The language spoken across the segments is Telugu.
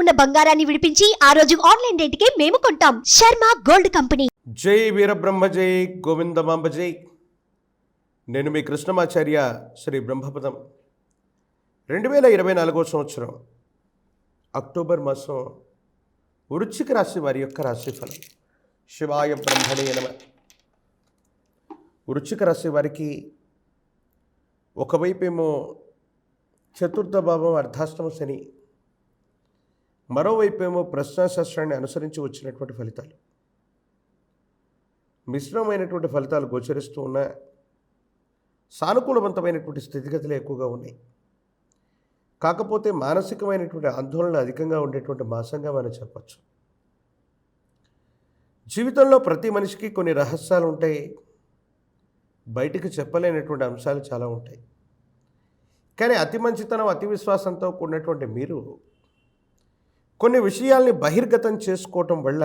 ఉన్న బంగారాన్ని విడిపించి ఆ రోజు ఆన్లైన్ రేటుకే మేము కొంటాం. Sharma gold company. జై వీరబ్రహ్మ జై గోవిందమాంబ జై. నేను మీ కృష్ణమాచార్య శ్రీ బ్రహ్మపదం. 2024 సంవత్సరం అక్టోబర్ మాసం వృశ్చిక రాశి వారి యొక్క రాశిఫలం. శివాయ బ్రహ్మణే నమః. వృశ్చిక రాశి వారికి ఒకవైపేమో చతుర్థ భావం అర్ధాష్టమ శని, మరోవైపేమో ప్రశ్నాశాస్త్రాన్ని అనుసరించి వచ్చినటువంటి ఫలితాలు, మిశ్రమమైనటువంటి ఫలితాలు గోచరిస్తూ ఉన్న సానుకూలవంతమైనటువంటి స్థితిగతులు ఎక్కువగా ఉన్నాయి. కాకపోతే మానసికమైనటువంటి ఆందోళన అధికంగా ఉండేటువంటి మాసంగా మనం చెప్పచ్చు. జీవితంలో ప్రతి మనిషికి కొన్ని రహస్యాలు ఉంటాయి, బయటికి చెప్పలేనటువంటి అంశాలు చాలా ఉంటాయి. కానీ అతి మంచితనం, అతి విశ్వాసంతో కూడినటువంటి మీరు కొన్ని విషయాల్ని బహిర్గతం చేసుకోవటం వల్ల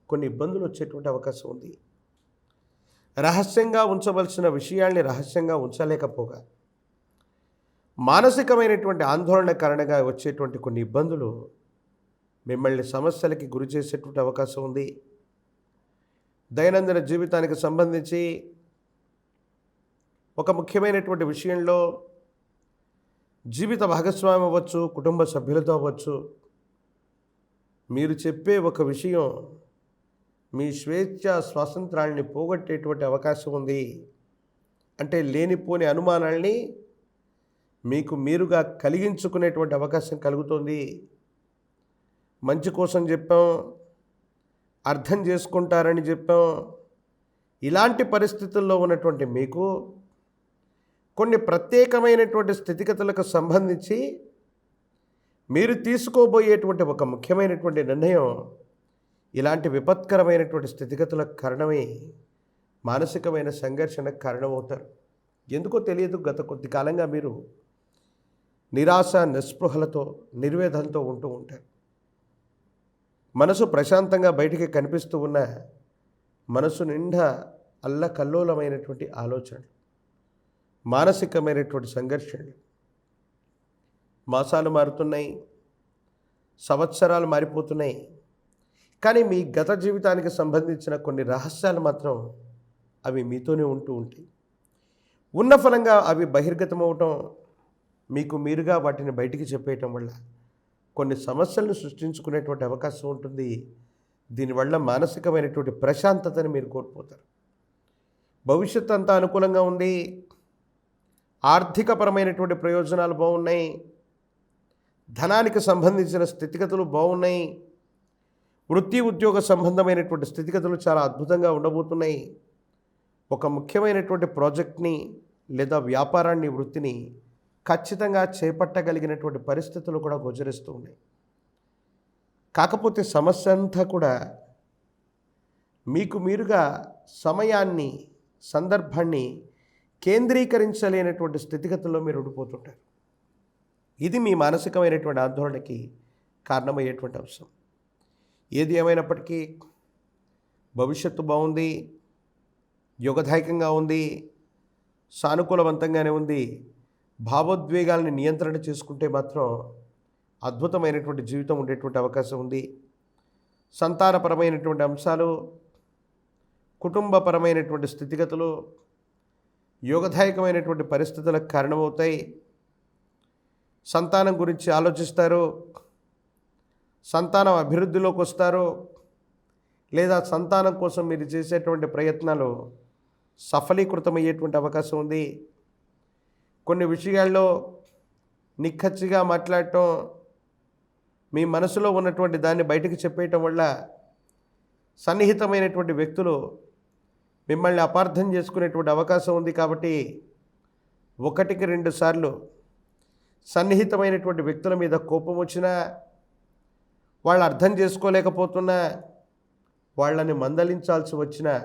కొన్ని ఇబ్బందులు వచ్చేటువంటి అవకాశం ఉంది. రహస్యంగా ఉంచవలసిన విషయాల్ని రహస్యంగా ఉంచలేకపోగా మానసికమైనటువంటి ఆందోళన కారణంగా వచ్చేటువంటి కొన్ని ఇబ్బందులు మిమ్మల్ని సమస్యలకి గురి చేసేటువంటి అవకాశం ఉంది. దైనందిన జీవితానికి సంబంధించి ఒక ముఖ్యమైనటువంటి విషయంలో జీవిత భాగస్వామి అవ్వచ్చు, కుటుంబ సభ్యులతో అవ్వచ్చు, మీరు చెప్పే ఒక విషయం మీ స్వేచ్ఛ స్వాతంత్రాన్ని పోగొట్టేటువంటి అవకాశం ఉంది. అంటే లేనిపోని అనుమానాల్ని మీకు మీరుగా కలిగించుకునేటువంటి అవకాశం కలుగుతుంది. మంచి కోసం చెప్పాం, అర్థం చేసుకుంటారని చెప్పాం. ఇలాంటి పరిస్థితుల్లో ఉన్నటువంటి మీకు కొన్ని ప్రత్యేకమైనటువంటి స్థితిగతులకు సంబంధించి మీరు తీసుకోబోయేటువంటి ఒక ముఖ్యమైనటువంటి నిర్ణయం ఇలాంటి విపత్కరమైనటువంటి స్థితిగతులకు కారణమై మానసికమైన సంఘర్షణకు కారణమవుతారు. ఎందుకో తెలియదు, గత కొద్ది కాలంగా మీరు నిరాశ, నిస్పృహలతో, నిర్వేదంతో ఉంటూ ఉంటారు. మనసు ప్రశాంతంగా బయటికి కనిపిస్తూ ఉన్న మనసు నిండా అల్లకల్లోలమైనటువంటి ఆలోచనలు, మానసికమైనటువంటి సంఘర్షణలు. మాసాలు మారుతున్నాయి, సంవత్సరాలు మారిపోతున్నాయి. కానీ మీ గత జీవితానికి సంబంధించిన కొన్ని రహస్యాలు మాత్రం అవి మీతోనే ఉంటూ ఉంటాయి. ఉన్న ఫలంగా అవి బహిర్గతమవటం, మీకు మీరుగా వాటిని బయటికి చెప్పేయటం వల్ల కొన్ని సమస్యలను సృష్టించుకునేటువంటి అవకాశం ఉంటుంది. దీనివల్ల మానసికమైనటువంటి ప్రశాంతతని మీరు కోల్పోతారు. భవిష్యత్తు అంతా అనుకూలంగా ఉంది. ఆర్థికపరమైనటువంటి ప్రయోజనాలు బాగున్నాయి. ధనానికి సంబంధించిన స్థితిగతులు బాగున్నాయి. వృత్తి ఉద్యోగ సంబంధమైనటువంటి స్థితిగతులు చాలా అద్భుతంగా ఉండబోతున్నాయి. ఒక ముఖ్యమైనటువంటి ప్రాజెక్ట్ని లేదా వ్యాపారాన్ని, వృత్తిని ఖచ్చితంగా చేపట్టగలిగినటువంటి పరిస్థితులు కూడా గోచరిస్తూ ఉన్నాయి. కాకపోతే సమస్య అంతా కూడా మీకు మీరుగా సమయాన్ని, సందర్భాన్ని కేంద్రీకరించలేనటువంటి స్థితిగతుల్లో మీరు ఉండిపోతుంటారు. ఇది మీ మానసికమైనటువంటి ఆందోళనకి కారణమయ్యేటువంటి అంశం. ఏది ఏమైనప్పటికీ భవిష్యత్తు బాగుంది, యోగదాయకంగా ఉంది, సానుకూలవంతంగానే ఉంది. భావోద్వేగాల్ని నియంత్రణ చేసుకుంటే మాత్రం అద్భుతమైనటువంటి జీవితం ఉండేటువంటి అవకాశం ఉంది. సంతానపరమైనటువంటి అంశాలు, కుటుంబపరమైనటువంటి స్థితిగతులు యోగదాయకమైనటువంటి పరిస్థితులకు కారణమవుతాయి. సంతానం గురించి ఆలోచిస్తారు, సంతానం అభివృద్ధిలోకి వస్తారు, లేదా సంతానం కోసం మీరు చేసేటువంటి ప్రయత్నాలు సఫలీకృతమయ్యేటువంటి అవకాశం ఉంది. కొన్ని విషయాల్లో నిక్కచ్చిగా మాట్లాడటం, మీ మనసులో ఉన్నటువంటి దాన్ని బయటకు చెప్పేయటం వల్ల సన్నిహితమైనటువంటి వ్యక్తులు మిమ్మల్ని అపార్థం చేసుకునేటువంటి అవకాశం ఉంది. కాబట్టి 1-2 సార్లు సన్నిహితమైనటువంటి వ్యక్తుల మీద కోపం వచ్చినా, వాళ్ళు అర్థం చేసుకోలేకపోతున్నా, వాళ్ళని మందలించాల్సి వచ్చినా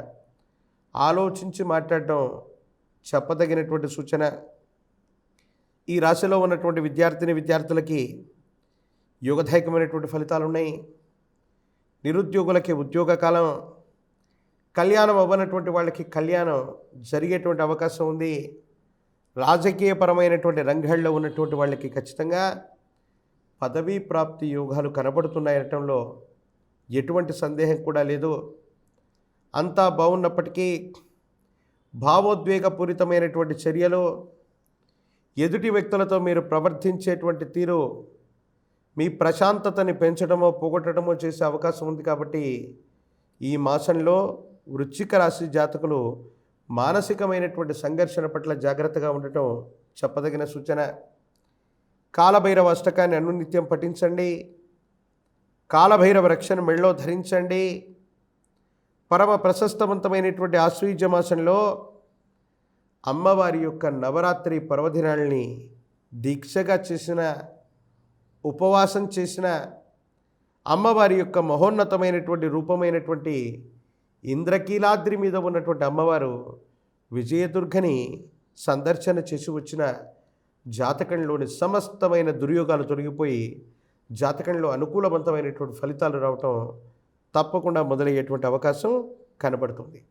ఆలోచించి మాట్లాడటం చెప్పదగినటువంటి సూచన. ఈ రాశిలో ఉన్నటువంటి విద్యార్థులకి యోగదాయకమైనటువంటి ఫలితాలు ఉన్నాయి. నిరుద్యోగులకి ఉద్యోగ కాలం, కళ్యాణం అవ్వనటువంటి వాళ్ళకి కళ్యాణం జరిగేటువంటి అవకాశం ఉంది. రాజకీయపరమైనటువంటి రంగాల్లో ఉన్నటువంటి వాళ్ళకి ఖచ్చితంగా పదవీ ప్రాప్తి యోగాలు కనబడుతున్నాయనటంలో ఎటువంటి సందేహం కూడా లేదు. అంతా బాగున్నప్పటికీ భావోద్వేగపూరితమైనటువంటి చర్యలు, ఎదుటి వ్యక్తులతో మీరు ప్రవర్తించేటువంటి తీరు మీ ప్రశాంతతని పెంచడమో పోగొట్టడమో చేసే అవకాశం ఉంది. కాబట్టి ఈ మాసంలో వృశ్చిక రాశి జాతకులు మానసికమైనటువంటి సంఘర్షణ పట్ల జాగ్రత్తగా ఉండటం చెప్పదగిన సూచన. కాలభైరవ అష్టకాన్ని అనునిత్యం పఠించండి. కాలభైరవ రక్షణ మెళ్ళో ధరించండి. పరమ ప్రశస్తవంతమైనటువంటి ఆశ్వయుజ మాసంలో అమ్మవారి యొక్క నవరాత్రి పర్వదినాల్ని దీక్షగా చేసిన, ఉపవాసం చేసిన, అమ్మవారి యొక్క మహోన్నతమైనటువంటి రూపమైనటువంటి ఇంద్రకీలాద్రి మీద ఉన్నటువంటి అమ్మవారు విజయదుర్గని సందర్శన చేసి వచ్చిన జాతకంలోని సమస్తమైన దుర్యోగాలు తొలగిపోయి జాతకంలో అనుకూలవంతమైనటువంటి ఫలితాలు రావటం తప్పకుండా మొదలయ్యేటువంటి అవకాశం కనబడుతుంది.